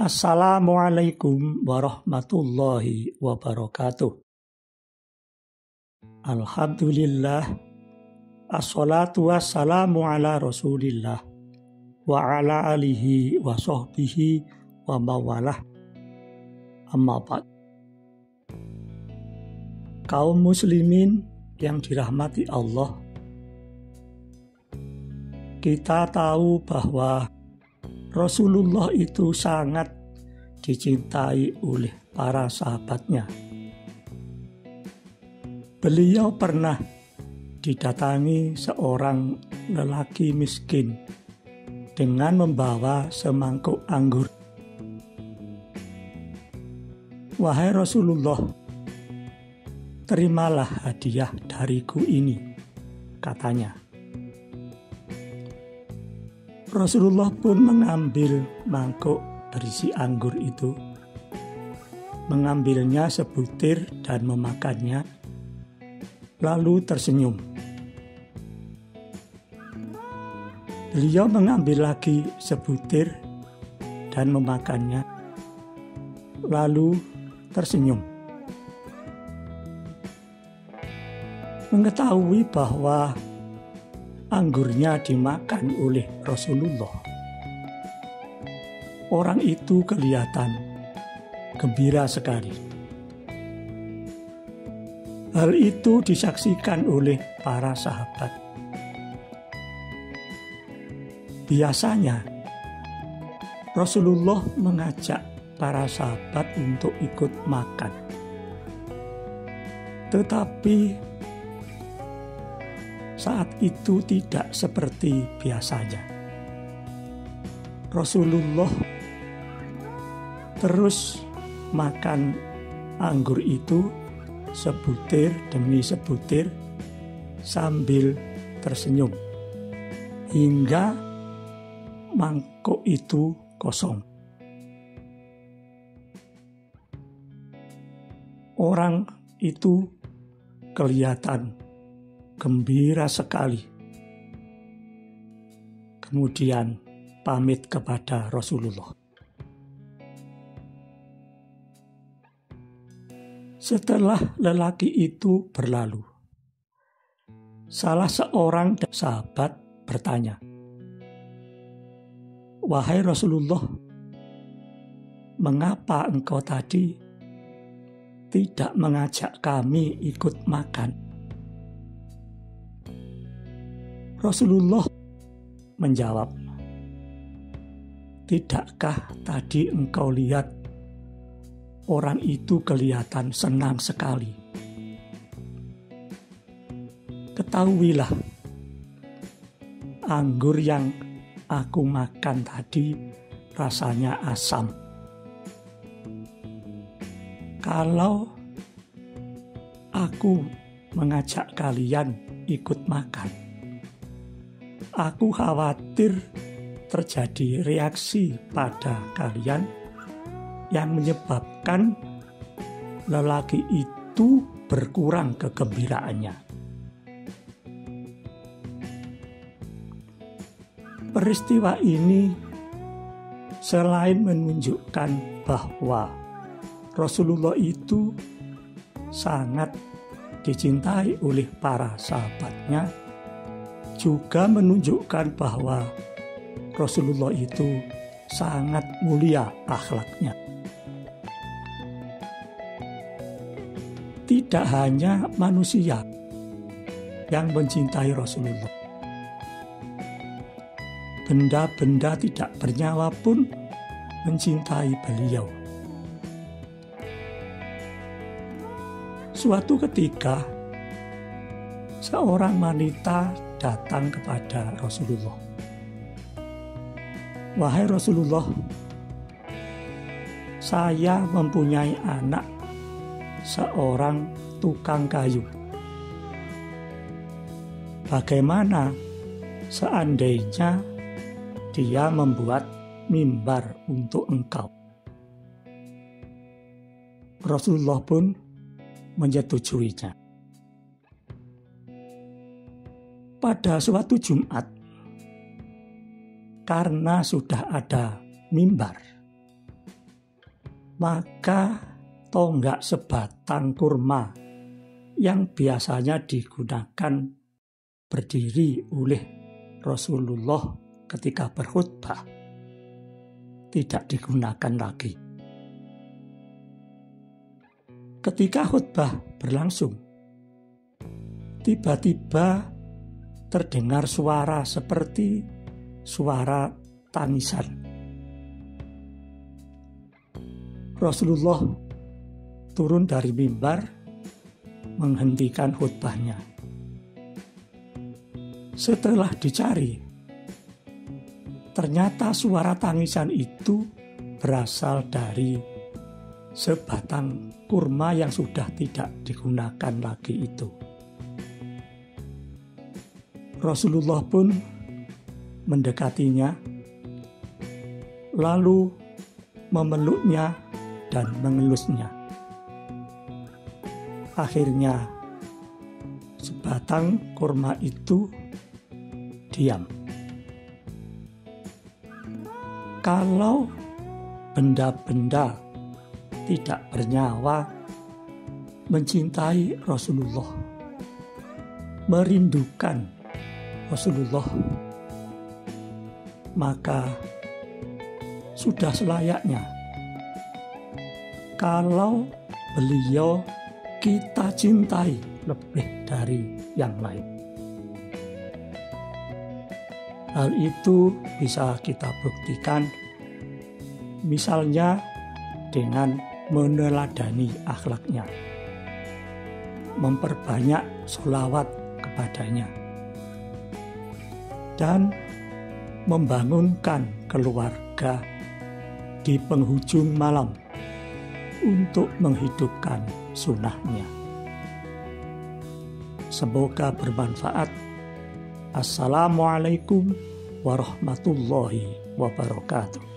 Assalamualaikum warahmatullahi wabarakatuh. Alhamdulillah, assalatu wassalamu ala rasulillah wa ala alihi wa sahbihi wa mawalah. Amma ba'd. Kaum muslimin yang dirahmati Allah, kita tahu bahwa Rasulullah itu sangat dicintai oleh para sahabatnya. Beliau pernah didatangi seorang lelaki miskin dengan membawa semangkuk anggur. "Wahai Rasulullah, terimalah hadiah dariku ini," katanya. Rasulullah pun mengambil mangkuk berisi anggur itu, mengambilnya sebutir dan memakannya, lalu tersenyum. Beliau mengambil lagi sebutir dan memakannya, lalu tersenyum. Mengetahui bahwa anggurnya dimakan oleh Rasulullah, orang itu kelihatan gembira sekali. Hal itu disaksikan oleh para sahabat. Biasanya Rasulullah mengajak para sahabat untuk ikut makan, tetapi saat itu tidak seperti biasanya. Rasulullah terus makan anggur itu sebutir demi sebutir sambil tersenyum hingga mangkuk itu kosong. Orang itu kelihatan gembira sekali. Kemudian pamit kepada Rasulullah. Setelah lelaki itu berlalu, salah seorang sahabat bertanya, "Wahai Rasulullah, mengapa engkau tadi tidak mengajak kami ikut makan?" Rasulullah menjawab, "Tidakkah tadi engkau lihat orang itu kelihatan senang sekali? Ketahuilah, anggur yang aku makan tadi rasanya asam. Kalau aku mengajak kalian ikut makan, aku khawatir terjadi reaksi pada kalian yang menyebabkan lelaki itu berkurang kegembiraannya." Peristiwa ini selain menunjukkan bahwa Rasulullah itu sangat dicintai oleh para sahabatnya, juga menunjukkan bahwa Rasulullah itu sangat mulia akhlaknya. Tidak hanya manusia yang mencintai Rasulullah, benda-benda tidak bernyawa pun mencintai beliau. Suatu ketika, seorang wanita datang kepada Rasulullah. "Wahai Rasulullah, saya mempunyai anak seorang tukang kayu. Bagaimana seandainya dia membuat mimbar untuk engkau?" Rasulullah pun menyetujuinya. Pada suatu Jumat, karena sudah ada mimbar, maka tonggak sebatang kurma yang biasanya digunakan berdiri oleh Rasulullah ketika berkhutbah tidak digunakan lagi. Ketika khutbah berlangsung, tiba-tiba terdengar suara seperti suara tangisan. Rasulullah turun dari mimbar menghentikan khutbahnya. Setelah dicari, ternyata suara tangisan itu berasal dari sebatang kurma yang sudah tidak digunakan lagi itu. Rasulullah pun mendekatinya, lalu memeluknya dan mengelusnya. Akhirnya, sebatang kurma itu diam. Kalau benda-benda tidak bernyawa mencintai Rasulullah, merindukan Rasulullah, maka sudah selayaknya kalau beliau kita cintai lebih dari yang lain. Hal itu bisa kita buktikan misalnya dengan meneladani akhlaknya, memperbanyak sholawat kepadanya, dan membangunkan keluarga di penghujung malam untuk menghidupkan sunnahnya. Semoga bermanfaat. Assalamualaikum warahmatullahi wabarakatuh.